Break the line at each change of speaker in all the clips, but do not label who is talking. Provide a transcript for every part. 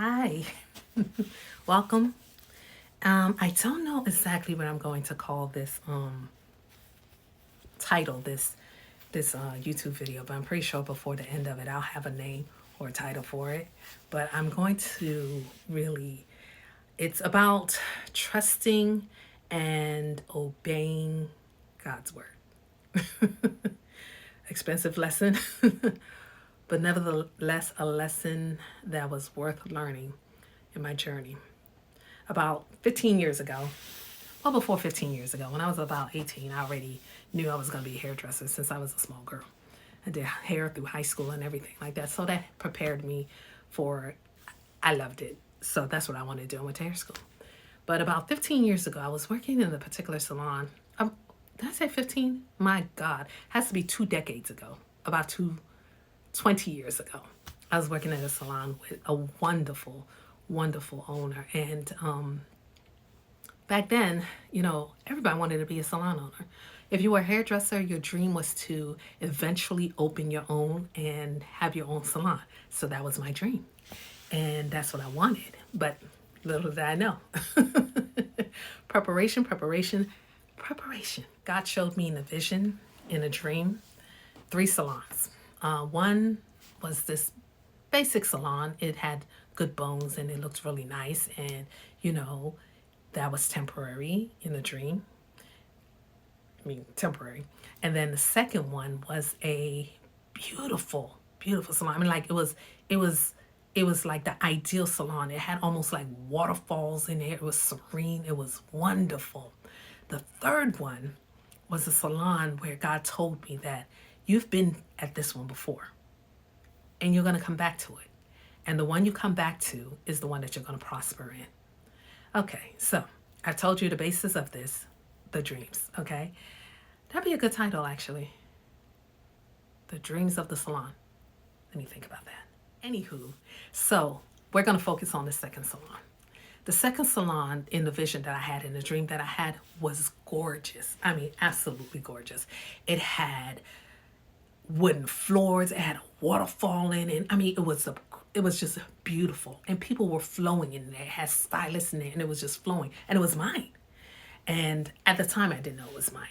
Hi, welcome. I don't know exactly what I'm going to call this title, this YouTube video, but I'm pretty sure before the end of it, I'll have a name or a title for it. But I'm going to really, it's about trusting and obeying God's word. Expensive lesson, but nevertheless, a lesson that was worth learning in my journey. About 15 years ago, well, before 15 years ago, when I was about 18, I already knew I was going to be a hairdresser since I was a small girl. I did hair through high school and everything like that. So that prepared me for, I loved it. So that's what I wanted to do. I went to hair school. But about 15 years ago, I was working in a particular salon. Did I say 15? My God, has to be 2 decades ago, about 20 years ago. I was working at a salon with a wonderful, wonderful owner. And back then, everybody wanted to be a salon owner. If you were a hairdresser, your dream was to eventually open your own and have your own salon. So that was my dream. And that's what I wanted. But little did I know. Preparation, preparation, preparation. God showed me in a vision, in a dream, 3 salons. One was this basic salon. It had good bones and it looked really nice. And, that was temporary in a dream. I mean, temporary. And then the second one was a beautiful, beautiful salon. I mean, like it was like the ideal salon. It had almost like waterfalls in there. It was serene. It was wonderful. The third one was a salon where God told me that you've been at this one before and you're going to come back to it. And the one you come back to is the one that you're going to prosper in. Okay, so I've told you the basis of this, the dreams, okay? That'd be a good title, actually. The Dreams of the Salon. Let me think about that. Anywho, so we're going to focus on the second salon. The second salon in the vision that I had, in the dream that I had, was gorgeous. I mean, absolutely gorgeous. It had wooden floors. It had a waterfall in it. I mean, it was just beautiful, and people were flowing in there. It had stylists in there, and it was just flowing, and it was mine. And at the time, I didn't know it was mine.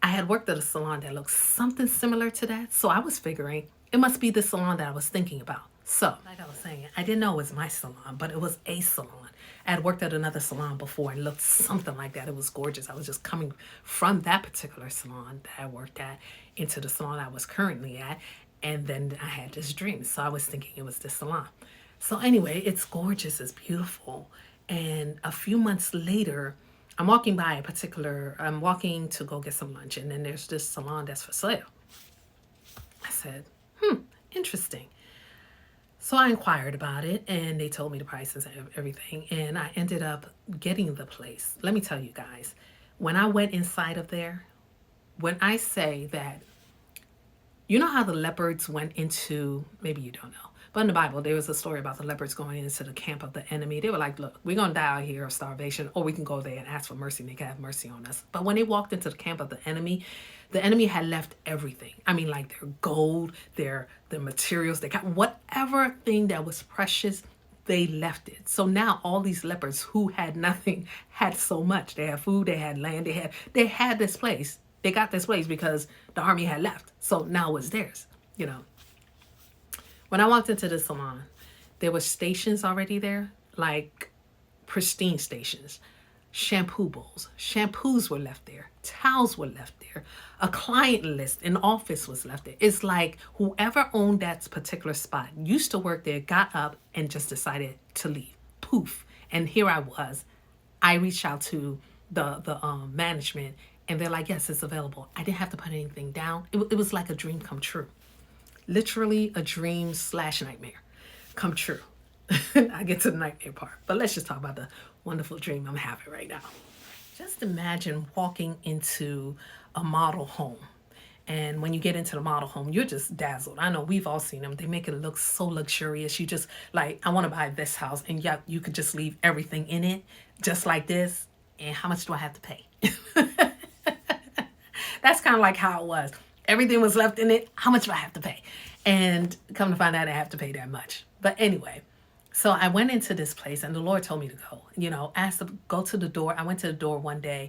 I had worked at a salon that looked something similar to that, so I was figuring it must be the salon that I was thinking about. So, like I was saying, I didn't know it was my salon, but it was a salon. I had worked at another salon before and looked something like that. It was gorgeous. I was just coming from that particular salon that I worked at into the salon I was currently at, and then I had this dream. So I was thinking it was this salon. So anyway, it's gorgeous. It's beautiful. And a few months later, I'm walking to go get some lunch, and then there's this salon that's for sale. I said, interesting. So I inquired about it, and they told me the prices and everything, and I ended up getting the place. Let me tell you guys, when I went inside of there, when I say that, you know how the leopards went into, maybe you don't know, but in the Bible, there was a story about the leopards going into the camp of the enemy. They were like, look, we're going to die out here of starvation, or we can go there and ask for mercy, and they can have mercy on us. But when they walked into the camp of the enemy had left everything. I mean, like their gold, their materials, they got whatever thing that was precious, they left it. So now all these leopards who had nothing had so much. They had food, they had land, they had this place. They got this place because the army had left. So now it was theirs, you know. When I walked into the salon, there were stations already there, like pristine stations. Shampoo bowls. Shampoos were left there. Towels were left there. A client list in office was left there. It's like whoever owned that particular spot used to work there, got up and just decided to leave. Poof. And here I was. I reached out to the management, and they're like, yes, it's available. I didn't have to put anything down. It was like a dream come true. Literally a dream slash nightmare come true. I get to the nightmare part, but let's just talk about the wonderful dream I'm having right now. Just imagine walking into a model home. And when you get into the model home, you're just dazzled. I know we've all seen them. They make it look so luxurious. You just like, I want to buy this house, and yeah, you could just leave everything in it just like this. And how much do I have to pay? That's kind of like how it was. Everything was left in it. How much do I have to pay? And come to find out, I have to pay that much. But anyway, So I went into this place, and the Lord told me to go. Asked to go to the door. I went to the door one day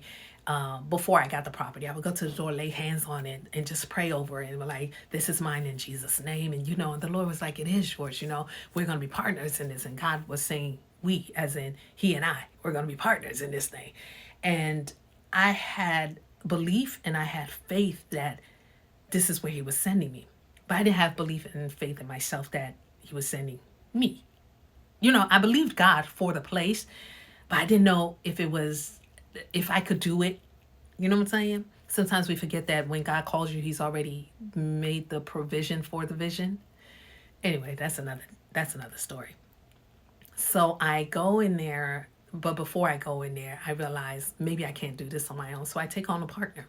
before I got the property. I would go to the door, lay hands on it, and just pray over it, and be like, "This is mine in Jesus' name." And the Lord was like, "It is yours. We're going to be partners in this." And God was saying, "We," as in He and I, we're going to be partners in this thing. And I had belief and I had faith that this is where He was sending me, but I didn't have belief and faith in myself that He was sending me. I believed God for the place, but I didn't know if I could do it. You know what I'm saying? Sometimes we forget that when God calls you, He's already made the provision for the vision. Anyway, that's another story. So I go in there, but before I go in there, I realize maybe I can't do this on my own. So I take on a partner.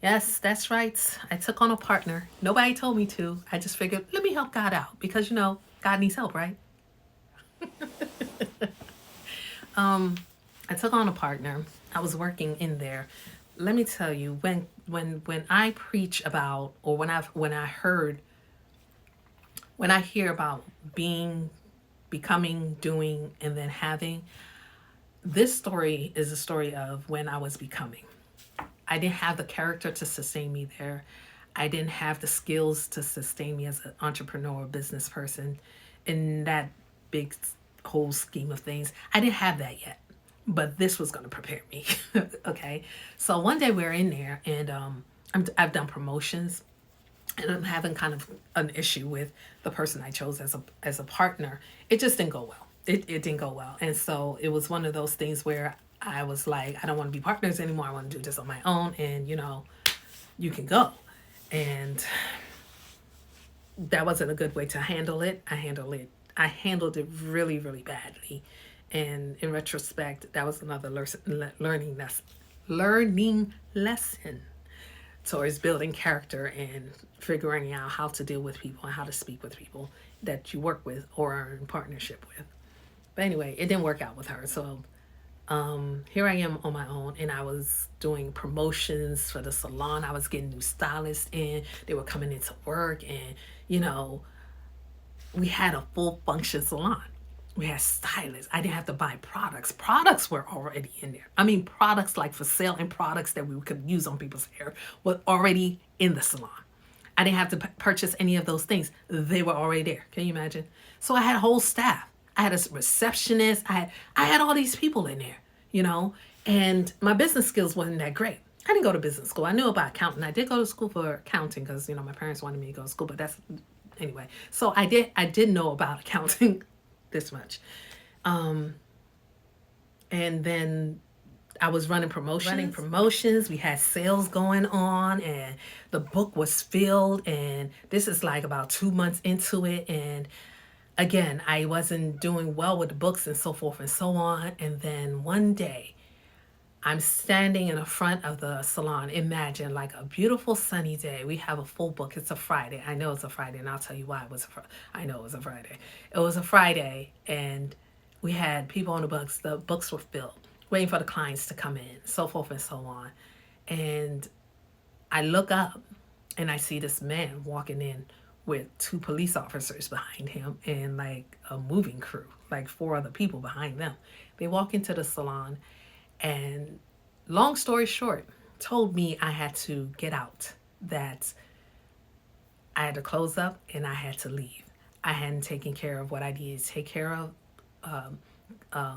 Yes, that's right. I took on a partner. Nobody told me to. I just figured, let me help God out because God needs help, right? I took on a partner. I was working in there. Let me tell you, when I preach about, or when I hear about being, becoming, doing, and then having, this story is a story of when I was becoming. I didn't have the character to sustain me there. I didn't have the skills to sustain me as an entrepreneur, business person in that big whole scheme of things. I didn't have that yet, but this was going to prepare me. Okay. So one day we're in there, and I've done promotions, and I'm having kind of an issue with the person I chose as a partner. It just didn't go well. It didn't go well. And so it was one of those things where I was like, I don't want to be partners anymore. I want to do this on my own, and you can go. And that wasn't a good way to handle it. I handled it really, really badly. And in retrospect, that was another learning lesson towards building character and figuring out how to deal with people and how to speak with people that you work with or are in partnership with. But anyway, it didn't work out with her. So here I am on my own, and I was doing promotions for the salon. I was getting new stylists in. They were coming into work, and you know, we had a full function salon. We had stylists. I didn't have to buy products. Products were already in there. I mean, products like for sale and products that we could use on people's hair were already in the salon. I didn't have to purchase any of those things. They were already there. Can you imagine? So I had a whole staff. I had a receptionist. I had all these people in there, and my business skills wasn't that great. I didn't go to business school. I knew about accounting. I did go to school for accounting because, my parents wanted me to go to school, but that's anyway. So I did know about accounting this much. And then I was running promotions. We had sales going on, and the book was filled. And this is like about 2 months into it. And again, I wasn't doing well with the books and so forth and so on. And then one day, I'm standing in the front of the salon. Imagine like a beautiful sunny day. We have a full book. It's a Friday. I know it's a Friday, and I'll tell you why I know it was a Friday. It was a Friday, and we had people on the books. The books were filled, waiting for the clients to come in, so forth and so on. And I look up, and I see this man walking in with 2 police officers behind him and like a moving crew, like 4 other people behind them. They walk into the salon, and long story short, told me I had to get out, that I had to close up and I had to leave. I hadn't taken care of what I needed to take care of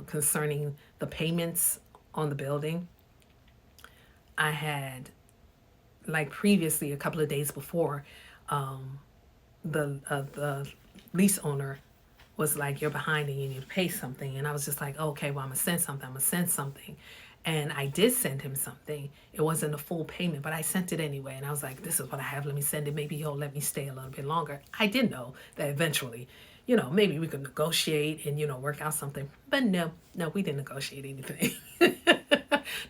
concerning the payments on the building. I had, like previously, a couple of days before, the lease owner was like, "You're behind and you need to pay something." And I was just like, "Okay, well, I'm going to send something. And I did send him something. It wasn't a full payment, but I sent it anyway. And I was like, this is what I have. Let me send it. Maybe he'll let me stay a little bit longer. I did know that eventually, maybe we could negotiate and, work out something. But no, we didn't negotiate anything.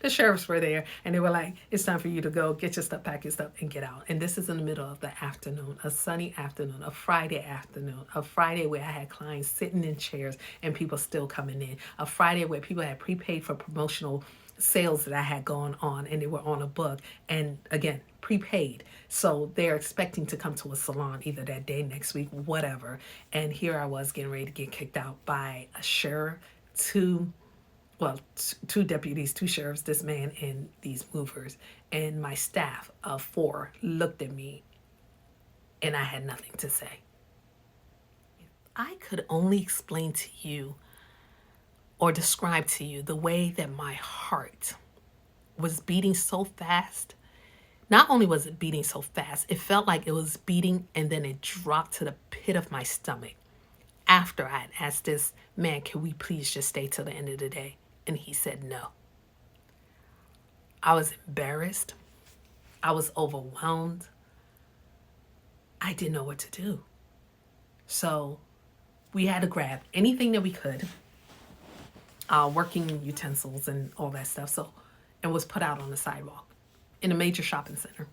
The sheriffs were there, and they were like, "It's time for you to go, get your stuff, pack your stuff, and get out." And this is in the middle of the afternoon, a sunny afternoon, a Friday where I had clients sitting in chairs and people still coming in, a Friday where people had prepaid for promotional sales that I had going on, and they were on a book. And again, prepaid. So they're expecting to come to a salon either that day, next week, whatever. And here I was getting ready to get kicked out by a sheriff, two deputies, two sheriffs, this man, and these movers. And my staff of 4 looked at me, and I had nothing to say. I could only explain to you or describe to you the way that my heart was beating so fast. Not only was it beating so fast, it felt like it was beating and then it dropped to the pit of my stomach after I had asked this man, can we please just stay till the end of the day? And he said no. I was embarrassed. I was overwhelmed. I didn't know what to do. So we had to grab anything that we could, working utensils and all that stuff. So, and was put out on the sidewalk in a major shopping center.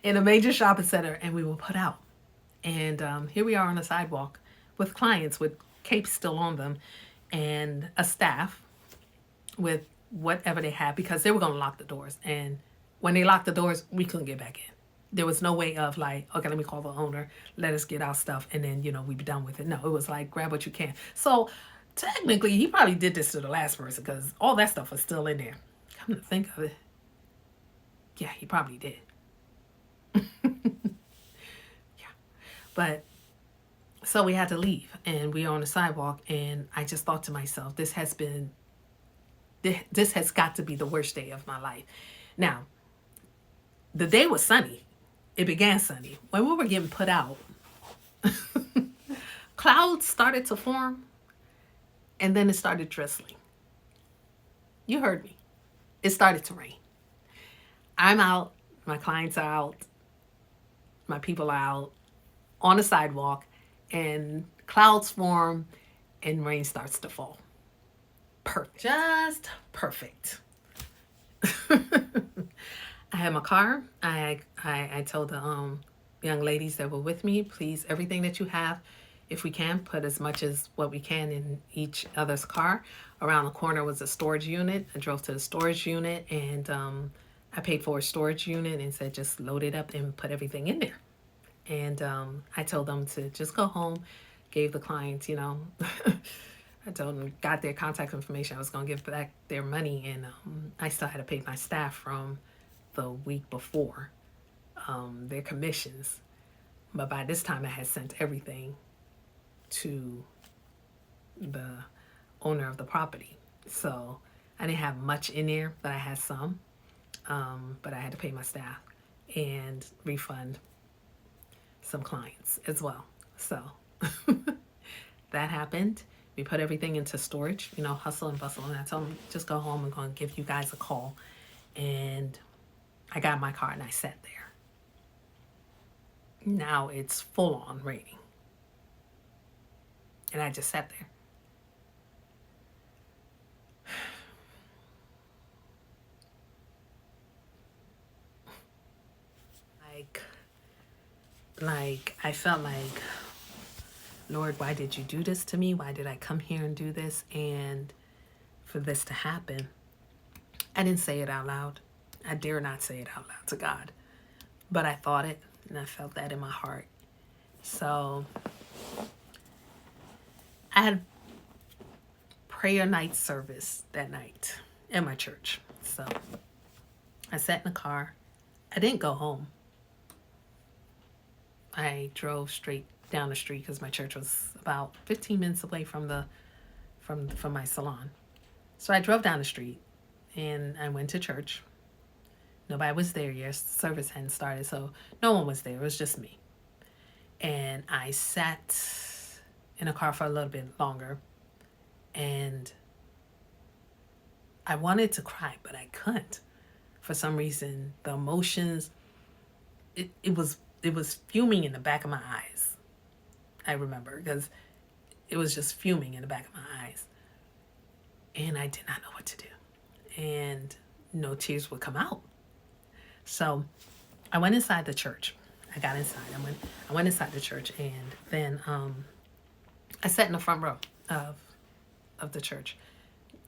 In a major shopping center, and we were put out. And here we are on the sidewalk with clients with capes still on them and a staff with whatever they had, because they were going to lock the doors. And when they locked the doors, we couldn't get back in. There was no way of like, okay, let me call the owner, let us get our stuff, and then, we be done with it. No, it was like, grab what you can. So technically, he probably did this to the last person because all that stuff was still in there. Come to think of it, yeah, he probably did. Yeah. But so we had to leave, and we were on the sidewalk, and I just thought to myself, this has got to be the worst day of my life. Now, the day was sunny. It began sunny. When we were getting put out, clouds started to form, and then it started drizzling. You heard me. It started to rain. I'm out, my clients are out, my people are out on the sidewalk, and clouds form and rain starts to fall. Perfect. Just perfect. I had my car. I told the young ladies that were with me, please, everything that you have, if we can, put as much as what we can in each other's car. Around the corner was a storage unit. I drove to the storage unit, and I paid for a storage unit and said just load it up and put everything in there. And I told them to just go home, gave the clients, I told them, got their contact information. I was going to give back their money, and I still had to pay my staff from the week before, their commissions. But by this time, I had sent everything to the owner of the property. So I didn't have much in there, but I had some. But I had to pay my staff and refund some clients as well. So that happened. We put everything into storage, hustle and bustle. And I told them, just go home. I'm going to give you guys a call. And I got in my car and I sat there. Now it's full on raining. And I just sat there. Like I felt like, Lord, why did you do this to me? Why did I come here and do this? And for this to happen, I didn't say it out loud. I dare not say it out loud to God. But I thought it, and I felt that in my heart. So I had prayer night service that night at my church. So I sat in the car. I didn't go home. I drove straight down the street because my church was about 15 minutes away from my salon. So I drove down the street and I went to church. Nobody was there yet. Service hadn't started, so no one was there. It was just me. And I sat in a car for a little bit longer, and I wanted to cry, but I couldn't. For some reason, the emotions, it was fuming in the back of my eyes. I remember, because it was just fuming in the back of my eyes. And I did not know what to do. And no tears would come out. So I went inside the church. I got inside. I went inside the church, and then I sat in the front row of the church.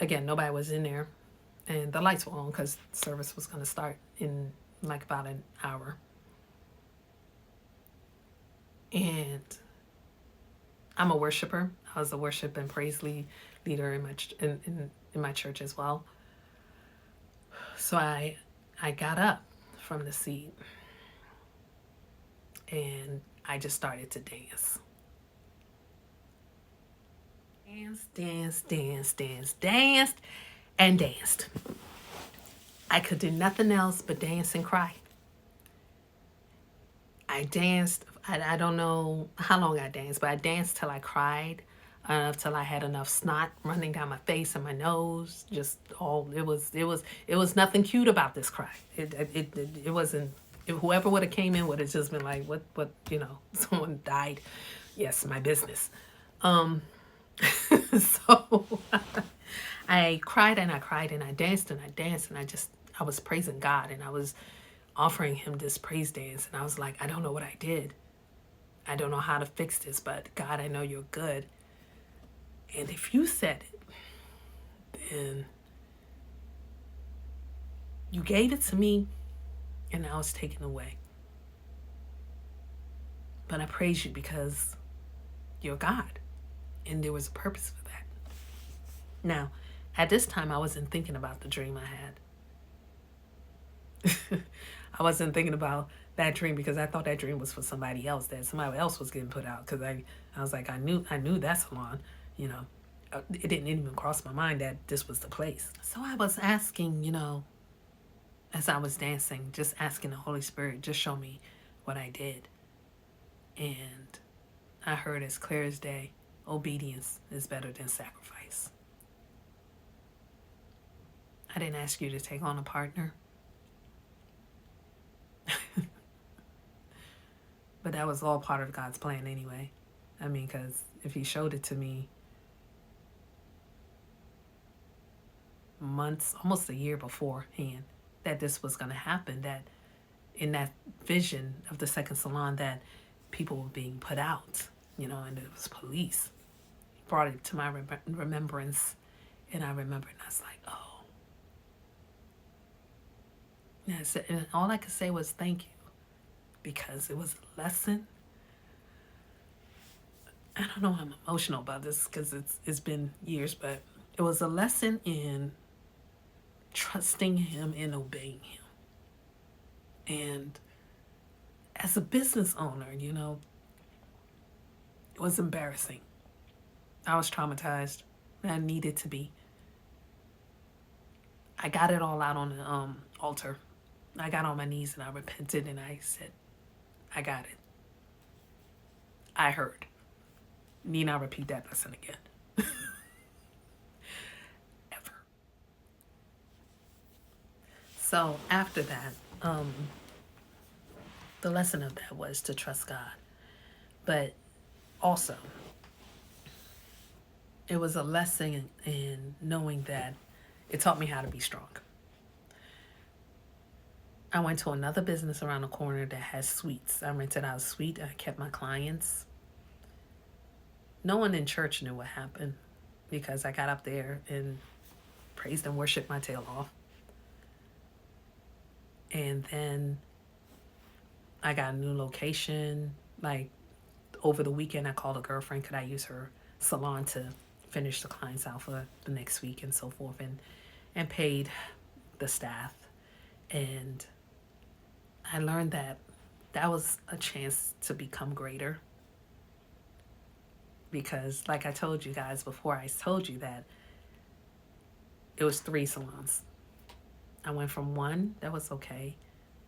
Again, nobody was in there and the lights were on because service was going to start in like about an hour. And I'm a worshiper. I was a worship and praise leader in my church as well. So I got up from the seat and I just started to dance. Danced, and danced. I could do nothing else but dance and cry. I danced. I don't know how long I danced, but I danced till I cried, till I had enough snot running down my face and my nose. Just all it was nothing cute about this cry. It wasn't. If whoever would have came in would have just been like, what someone died. Yes, my business. So I cried and I cried and I danced and I danced and I was praising God and I was offering him this praise dance and I was like, I don't know what I did. I don't know how to fix this, but God, I know you're good. And if you said it, then you gave it to me and now it's taken away. But I praise you because you're God and there was a purpose for that. Now, at this time, I wasn't thinking about the dream I had. I wasn't thinking about that dream because I thought that dream was for somebody else, that somebody else was getting put out. Because I was like, I knew that salon, it didn't even cross my mind that this was the place. So I was asking, as I was dancing, just asking the Holy Spirit, just show me what I did. And I heard as clear as day, obedience is better than sacrifice. I didn't ask you to take on a partner. But that was all part of God's plan anyway. I mean, because if he showed it to me months, almost a year beforehand, that this was going to happen, that in that vision of the second salon that people were being put out, and it was police. He brought it to my remembrance, and I remembered, and I was like, oh. And all I could say was thank you, because it was a lesson. I don't know, I'm emotional about this because it's been years, but it was a lesson in trusting him and obeying him. And as a business owner, it was embarrassing. I was traumatized. I needed to be. I got it all out on the altar. I got on my knees and I repented and I said, I got it. I heard. Need not repeat that lesson again. Ever. So after that, the lesson of that was to trust God. But also, it was a lesson in knowing that it taught me how to be strong. I went to another business around the corner that has suites. I rented out a suite. I kept my clients. No one in church knew what happened because I got up there and praised and worshiped my tail off. And then I got a new location. Like over the weekend, I called a girlfriend. Could I use her salon to finish the clients out for the next week and so forth, and paid the staff. And I learned that was a chance to become greater. Because like I told you guys before, I told you that it was 3 salons. I went from 1 that was okay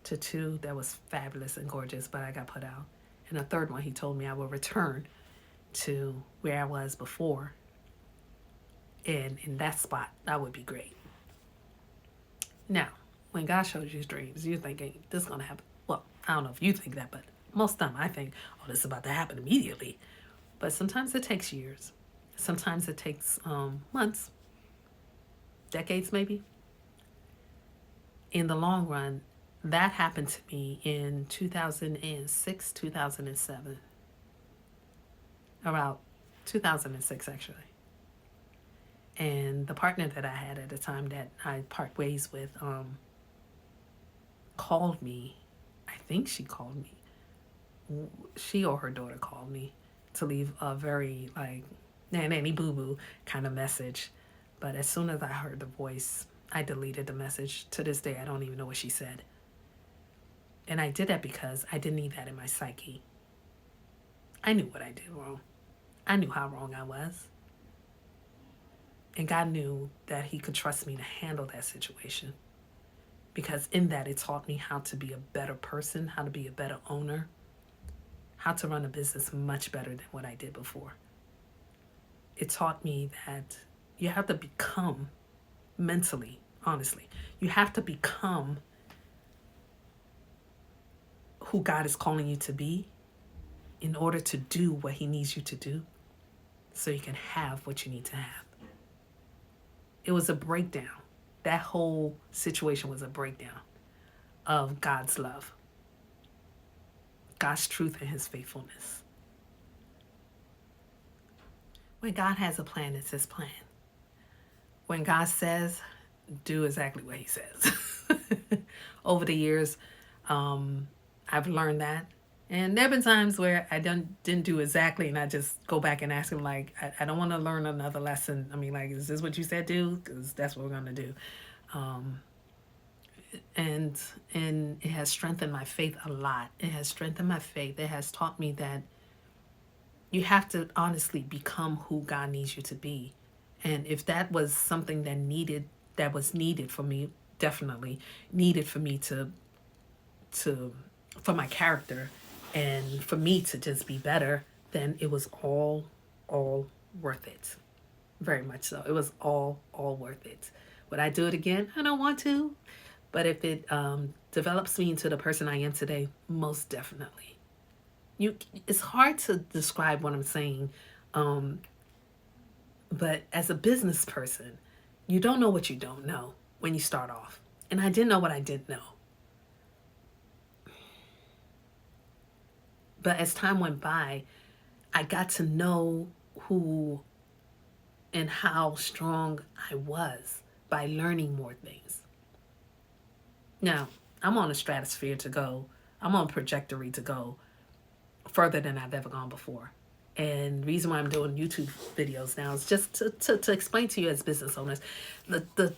to 2 that was fabulous and gorgeous, but I got put out. And the 3rd one, he told me I will return to where I was before. And in that spot, that would be great. Now, when God shows you dreams, you're thinking, this is going to happen. Well, I don't know if you think that, but most of the time I think, oh, this is about to happen immediately. But sometimes it takes years. Sometimes it takes months, decades maybe. In the long run, that happened to me in 2006, 2007. Around 2006, actually. And the partner that I had at the time that I part ways with called me. I think she called me. She or her daughter called me to leave a very like nanny boo boo kind of message. But as soon as I heard the voice, I deleted the message. To this day, I don't even know what she said. And I did that because I didn't need that in my psyche. I knew what I did wrong. I knew how wrong I was. And God knew that He could trust me to handle that situation. Because in that, it taught me how to be a better person, how to be a better owner, how to run a business much better than what I did before. It taught me that you have to become mentally, honestly, you have to become who God is calling you to be in order to do what He needs you to do so you can have what you need to have. It was a breakdown. That whole situation was a breakdown of God's love, God's truth, and His faithfulness. When God has a plan, it's His plan. When God says, do exactly what He says. Over the years, I've learned that. And there have been times where I didn't do exactly, and I just go back and ask Him, like, I don't want to learn another lesson. I mean, like, is this what you said do? Because that's what we're going to do. And it has strengthened my faith a lot. It has strengthened my faith. It has taught me that you have to honestly become who God needs you to be. And if that was something that was needed for me, definitely needed for me to for my character and for me to just be better, then it was all worth it. Very much so. It was all worth it. Would I do it again? I don't want to. But if it develops me into the person I am today, most definitely. It's hard to describe what I'm saying, but as a business person, you don't know what you don't know when you start off. And I didn't know what I didn't know. But as time went by, I got to know who and how strong I was by learning more things. Now, I'm on a stratosphere to go. I'm on a trajectory to go further than I've ever gone before. And the reason why I'm doing YouTube videos now is just to explain to you as business owners, the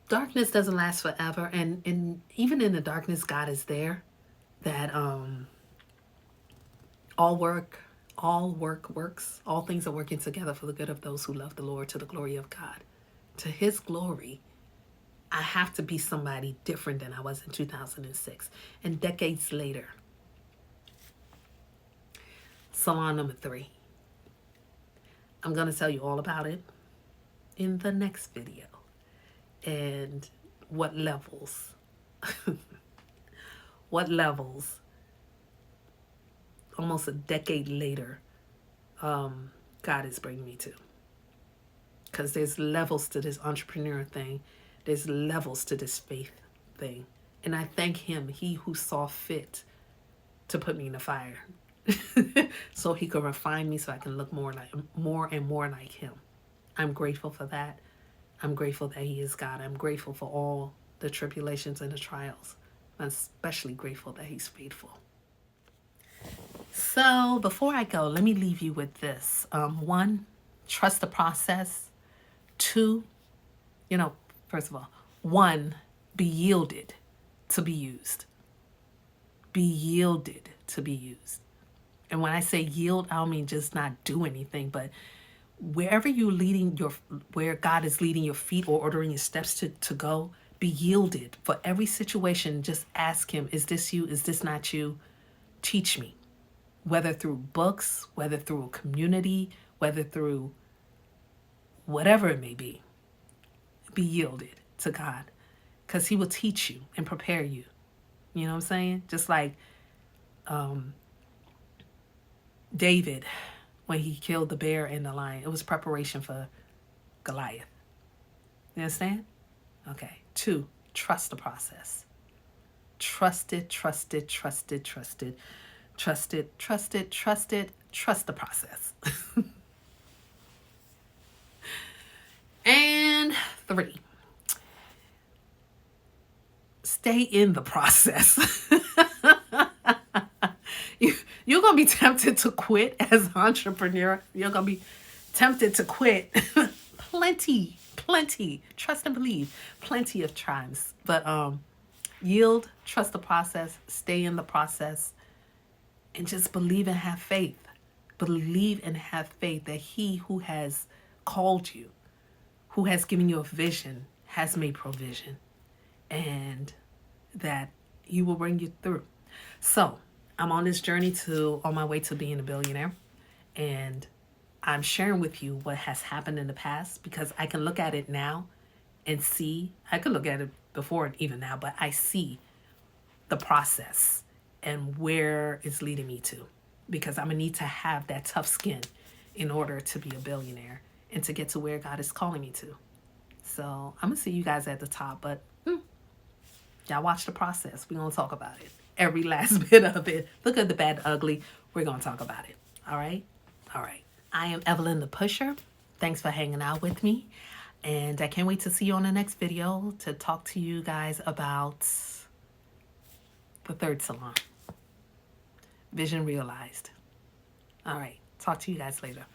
darkness doesn't last forever. And even in the darkness, God is there. That all work works. All things are working together for the good of those who love the Lord, to the glory of God. To His glory, I have to be somebody different than I was in 2006. And decades later, salon number 3. I'm going to tell you all about it in the next video. And what levels, almost a decade later, God is bringing me to. Because there's levels to this entrepreneur thing. There's levels to this faith thing. And I thank Him, He who saw fit to put me in the fire. So He could refine me so I can look more and more like Him. I'm grateful for that. I'm grateful that He is God. I'm grateful for all the tribulations and the trials. I'm especially grateful that He's faithful. So before I go, let me leave you with this. 1, trust the process. 2, first of all, 1, be yielded to be used. Be yielded to be used. And when I say yield, I don't mean just not do anything, but wherever where God is leading your feet or ordering your steps to go, be yielded. For every situation, just ask Him, is this you? Is this not you? Teach me. Whether through books, whether through a community, whether through whatever it may be yielded to God, because He will teach you and prepare you. You know what I'm saying? Just like David, when he killed the bear and the lion, it was preparation for Goliath. You understand? Okay. 2, trust the process. Trust it, trust it, trust it, trust it. Trust it, trust it, trust it, trust the process. And 3, stay in the process. You're going to be tempted to quit as an entrepreneur. You're going to be tempted to quit plenty, trust and believe, plenty of times. But yield, trust the process, stay in the process, and just believe and have faith. Believe and have faith that he who has called you, who has given you a vision, has made provision, and that he will bring you through. So I'm on this journey on my way to being a billionaire, and I'm sharing with you what has happened in the past, because I can look at it now and see. I could look at it before even now, but I see the process and where it's leading me to, because I'm gonna need to have that tough skin in order to be a billionaire and to get to where God is calling me to. So I'm gonna see you guys at the top, but y'all watch the process. We're gonna talk about it, every last bit of it. Look at the bad, ugly. We're gonna talk about it. All right. I am Evelyn the Pusher. Thanks for hanging out with me, and I can't wait to see you on the next video to talk to you guys about the 3rd salon, Vision Realized. All right, talk to you guys later.